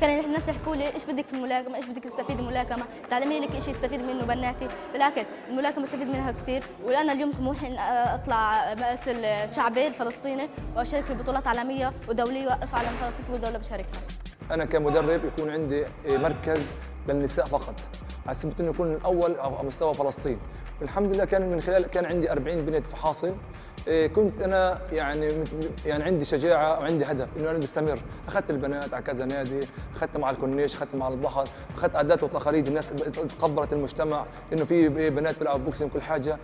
كان الناس يحكوا لي ايش بدك في الملاكمه، ايش بدك تستفيد من الملاكمه، تعلمي لك شيء يستفيد منه بناتي. بالعكس الملاكمه استفيد منها كثير، وانا اليوم طموحي إن اطلع امثل شعبي الفلسطيني واشارك في بطولات عالميه ودوليه وارفع علم فلسطين في كل دوله بشاركها. انا كمدرب يكون عندي مركز للنساء فقط، على سبيل انه يكون الاول على مستوى فلسطين. والحمد لله كان من خلال كان عندي 40 بنت في حاصل. كنت انا يعني عندي شجاعه وعندي هدف انه انا بستمر. اخذت البنات على كذا نادي، اخذت مع الكورنيش، اخذت مع البحر، اخذت عادات وتقاليد الناس تقبلت المجتمع انه في بنات بيلعبوا بوكسينج كل حاجه.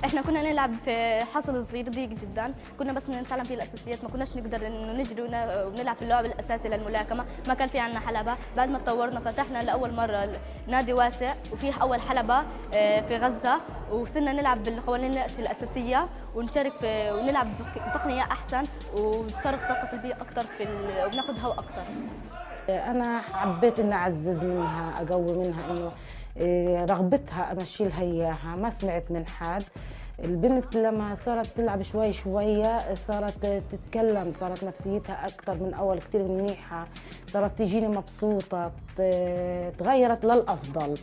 احنا كنا نلعب في حصل صغير ضيق جدا، كنا بس نتعلم فيه الاساسيات، ما كناش نقدر انه نجري ونلعب في اللعب الاساسي للملاكمه، ما كان في عندنا حلبه. بعد ما تطورنا فتحنا لاول مره نادي واسع وفيه اول حلبه في غزه، وصرنا نلعب بالقوانين الاساسيه ونشارك في ونلعب بتقنيه احسن وبفرغ طاقه سلبيه اكثر وبناخذ هواء اكثر. انا حبيت اني اعزز منها، اقوي منها، انه رغبتها امشي لها اياها. ما سمعت من حد. البنت لما صارت تلعب شوي شوية صارت تتكلم، صارت نفسيتها أكثر من أول كتير منيحة، صارت تجيني مبسوطة، تغيرت للأفضل.